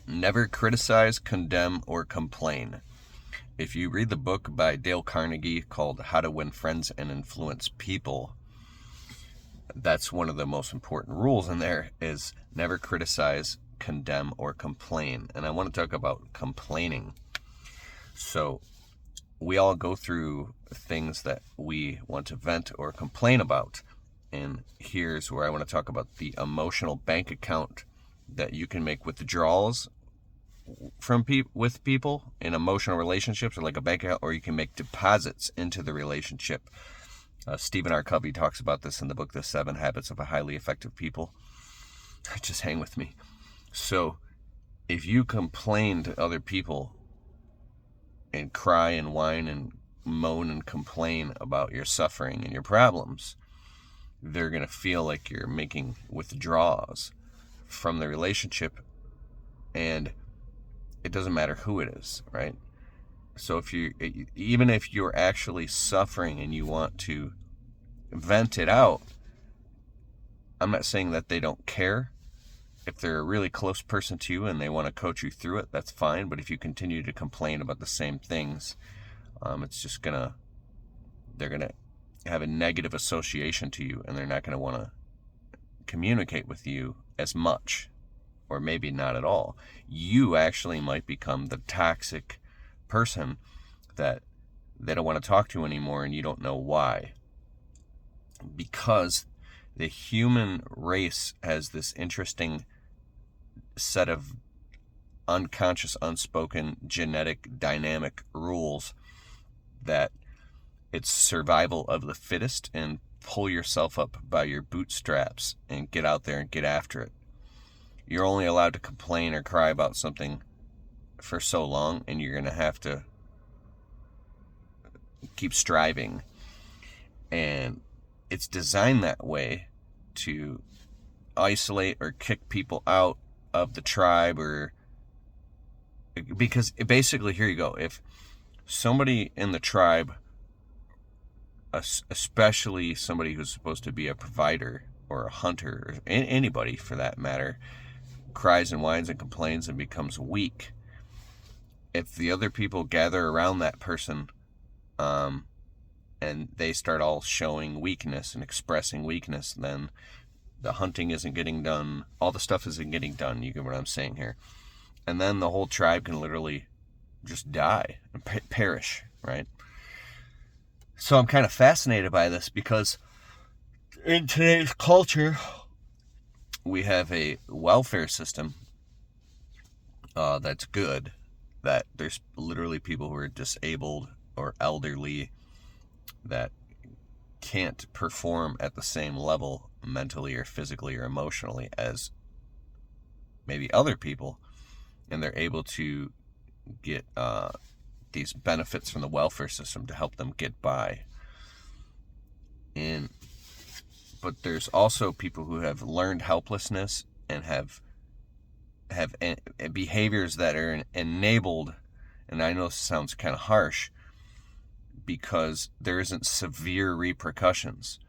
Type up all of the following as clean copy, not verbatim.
Never criticize, condemn, or complain. If you read the book by Dale Carnegie called How to Win Friends and Influence People, that's one of the most important rules in there is never criticize, condemn, or complain. And I want to talk about complaining. So we all go through things that we want to vent or complain about. And here's where I want to talk about the emotional bank account that you can make withdrawals from with people in emotional relationships, or like a bank account, or you can make deposits into the relationship. Stephen R. Covey talks about this in the book, The 7 Habits of a Highly Effective People. Just hang with me. So if you complain to other people and cry and whine and moan and complain about your suffering and your problems, they're going to feel like you're making withdrawals from the relationship, and it doesn't matter who it is, right? So even if you're actually suffering and you want to vent it out, I'm not saying that they don't care. If they're a really close person to you and they want to coach you through it, that's fine. But if you continue to complain about the same things, it's just they're gonna have a negative association to you, and they're not gonna want to communicate with you as much, or maybe not at all. You actually might become the toxic person that they don't want to talk to anymore, and you don't know why. Because the human race has this interesting set of unconscious, unspoken, genetic, dynamic rules that it's survival of the fittest, and pull yourself up by your bootstraps and get out there and get after it. You're only allowed to complain or cry about something for so long, and you're going to have to keep striving. And it's designed that way to isolate or kick people out of the tribe, or because basically, here you go, if somebody in the tribe, especially somebody who's supposed to be a provider or a hunter, or anybody for that matter, cries and whines and complains and becomes weak, if the other people gather around that person and they start all showing weakness and expressing weakness, then the hunting isn't getting done, all the stuff isn't getting done. You get what I'm saying here? And then the whole tribe can literally just die and perish, right? So I'm kind of fascinated by this, because in today's culture, we have a welfare system that's good, that there's literally people who are disabled or elderly that can't perform at the same level mentally or physically or emotionally as maybe other people, and they're able to get these benefits from the welfare system to help them get by. But there's also people who have learned helplessness and have behaviors that are enabled, and I know this sounds kind of harsh, because there isn't severe repercussions.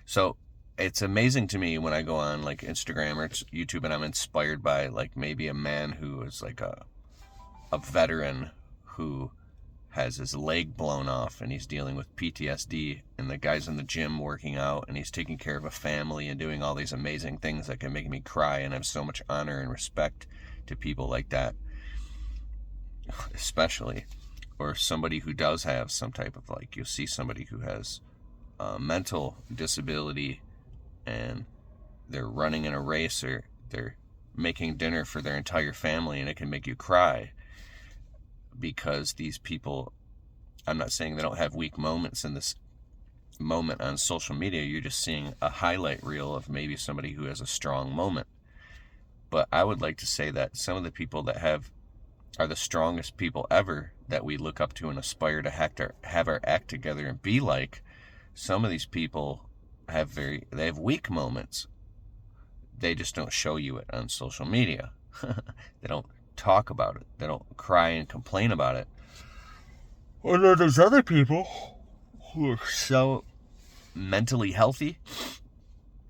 So it's amazing to me when I go on like Instagram or YouTube, and I'm inspired by like maybe a man who is like a veteran who has his leg blown off and he's dealing with PTSD, and the guy's in the gym working out and he's taking care of a family and doing all these amazing things that can make me cry, and I have so much honor and respect to people like that, especially. Or somebody who does have some type of, like, you'll see somebody who has a mental disability and they're running in a race, or they're making dinner for their entire family, and it can make you cry, because these people, I'm not saying they don't have weak moments in this moment on social media, you're just seeing a highlight reel of maybe somebody who has a strong moment. But I would like to say that some of the people that are the strongest people ever, that we look up to and aspire to have our act together and be like, some of these people they have weak moments. They just don't show you it on social media. They don't talk about it. They don't cry and complain about it. Or then there's other people who are so mentally healthy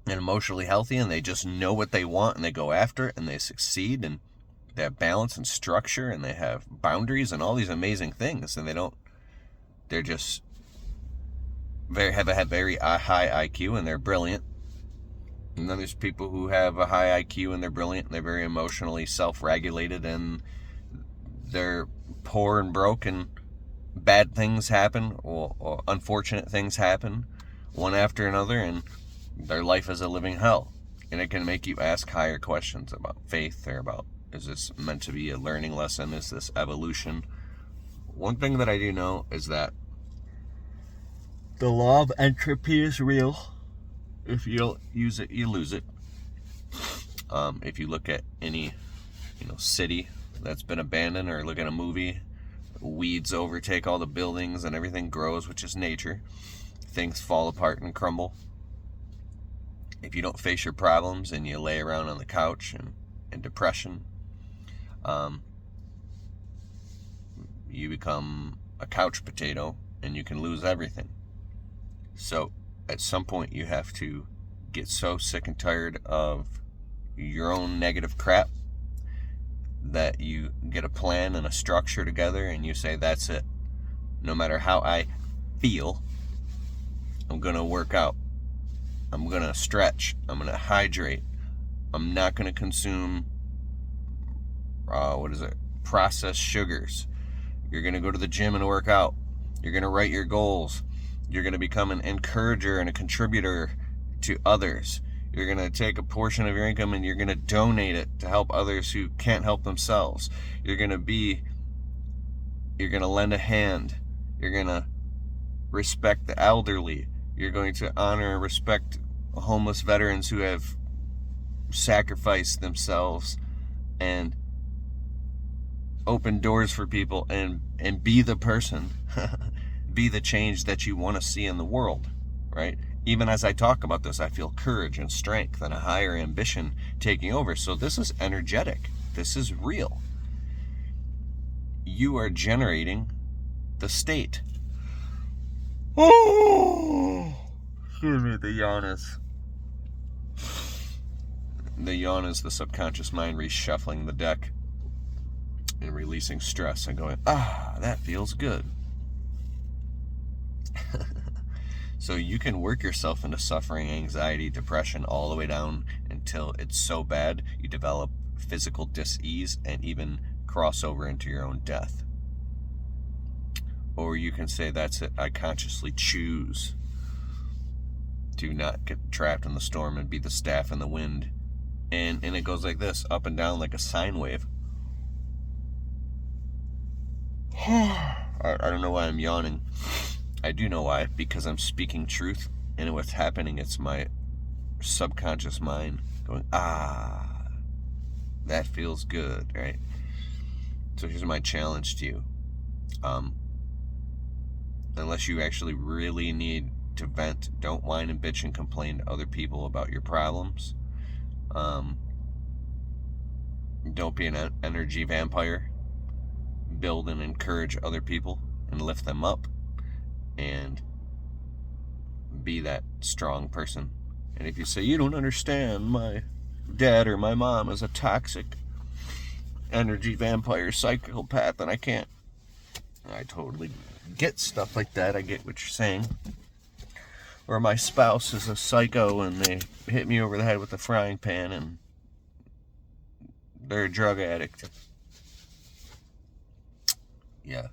and emotionally healthy, and they just know what they want, and they go after it, and they succeed, and They have balance and structure, and they have boundaries and all these amazing things, and they're just have very high IQ, and they're brilliant. And then there's people who have a high IQ and they're brilliant, and they're very emotionally self-regulated, and they're poor and broke, and bad things happen, or unfortunate things happen one after another, and their life is a living hell. And it can make you ask higher questions about faith, or about, is this meant to be a learning lesson? Is this evolution? One thing that I do know is that the law of entropy is real. If you don't use it, you lose it. If you look at any, city that's been abandoned, or look at a movie, weeds overtake all the buildings and everything grows, which is nature. Things fall apart and crumble. If you don't face your problems and you lay around on the couch and in depression, you become a couch potato and you can lose everything. So at some point you have to get so sick and tired of your own negative crap that you get a plan and a structure together, and you say, that's it. No matter how I feel, I'm going to work out. I'm going to stretch. I'm going to hydrate. I'm not going to consume, processed sugars. You're going to go to the gym and work out. You're going to write your goals. You're going to become an encourager and a contributor to others. You're going to take a portion of your income and you're going to donate it to help others who can't help themselves. You're going to lend a hand. You're going to respect the elderly. You're going to honor and respect homeless veterans who have sacrificed themselves and open doors for people, and be the person, be the change that you want to see in the world, right? Even as I talk about this, I feel courage and strength and a higher ambition taking over. So this is energetic. This is real. You are generating the state. Oh, excuse me, the yawn is the subconscious mind reshuffling the deck and releasing stress and going, that feels good. So you can work yourself into suffering, anxiety, depression, all the way down until it's so bad you develop physical dis-ease and even cross over into your own death. Or you can say, that's it, I consciously choose to not get trapped in the storm and be the staff in the wind. And it goes like this, up and down like a sine wave. I don't know why I'm yawning. I do know why, because I'm speaking truth, and what's happening, it's my subconscious mind going, that feels good, right? So here's my challenge to you. Unless you actually really need to vent, don't whine and bitch and complain to other people about your problems. Don't be an energy vampire. Build and encourage other people and lift them up, and be that strong person. And if you say, you don't understand, my dad or my mom is a toxic energy vampire psychopath, and I totally get stuff like that. I get what you're saying. Or my spouse is a psycho and they hit me over the head with a frying pan and they're a drug addict. Yeah.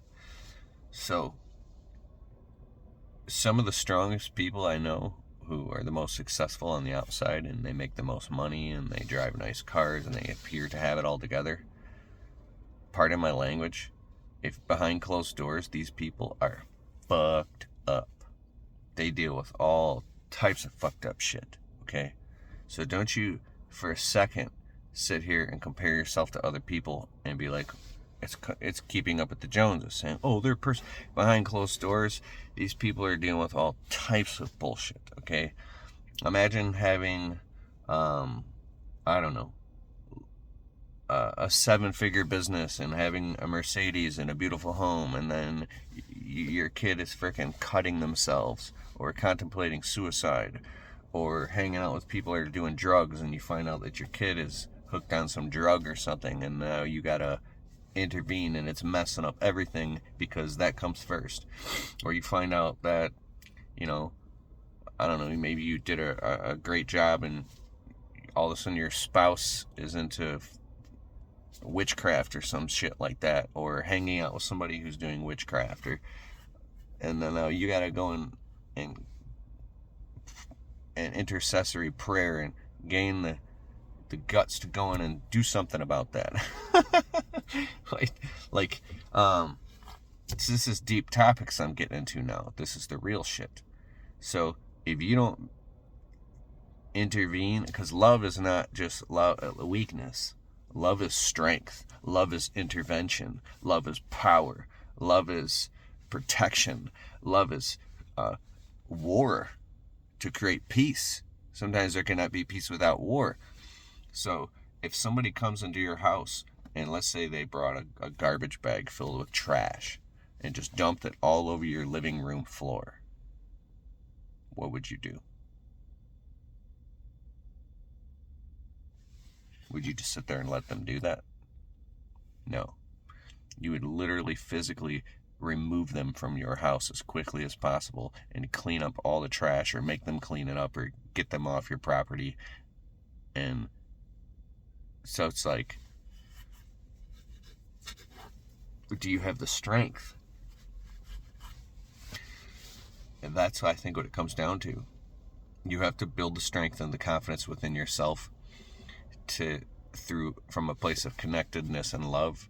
So, some of the strongest people I know who are the most successful on the outside, and they make the most money and they drive nice cars and they appear to have it all together, pardon my language, if behind closed doors these people are fucked up. They deal with all types of fucked up shit, okay? So don't you for a second sit here and compare yourself to other people and be like, it's keeping up with the Joneses, saying, they're behind closed doors. These people are dealing with all types of bullshit, okay? Imagine having, a 7-figure business and having a Mercedes and a beautiful home, and then your kid is freaking cutting themselves or contemplating suicide or hanging out with people that are doing drugs, and you find out that your kid is hooked on some drug or something, and now you gotta intervene, and it's messing up everything because that comes first. Or you find out that, I don't know, maybe you did a great job, and all of a sudden your spouse is into witchcraft or some shit like that, or hanging out with somebody who's doing witchcraft, and then you gotta go and intercessory prayer and gain the guts to go in and do something about that. This is deep topics I'm getting into now. This is the real shit. So if you don't intervene, because love is not just weakness. Love is strength. Love is intervention. Love is power. Love is protection. Love is war to create peace. Sometimes there cannot be peace without war. So if somebody comes into your house, and let's say they brought a garbage bag filled with trash and just dumped it all over your living room floor, what would you do? Would you just sit there and let them do that? No. You would literally physically remove them from your house as quickly as possible and clean up all the trash, or make them clean it up, or get them off your property. And so it's like, do you have the strength? And that's, I think, what it comes down to. You have to build the strength and the confidence within yourself from a place of connectedness and love,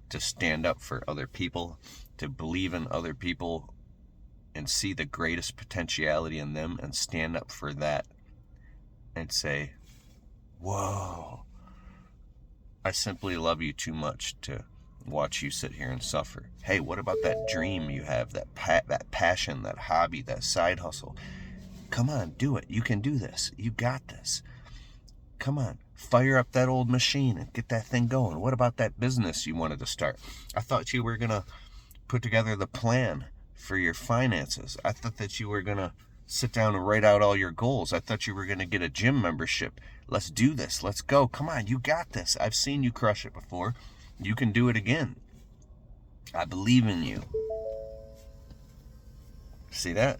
to stand up for other people, to believe in other people and see the greatest potentiality in them and stand up for that and say, whoa, I simply love you too much to watch you sit here and suffer. Hey, what about that dream you have, that passion, that hobby, that side hustle? Come on, do it. You can do this. You got this. Come on, fire up that old machine and get that thing going. What about that business you wanted to start? I thought you were going to put together the plan for your finances. I thought that you were going to sit down and write out all your goals. I thought you were going to get a gym membership. Let's do this. Let's go. Come on, you got this. I've seen you crush it before. You can do it again. I believe in you. See that?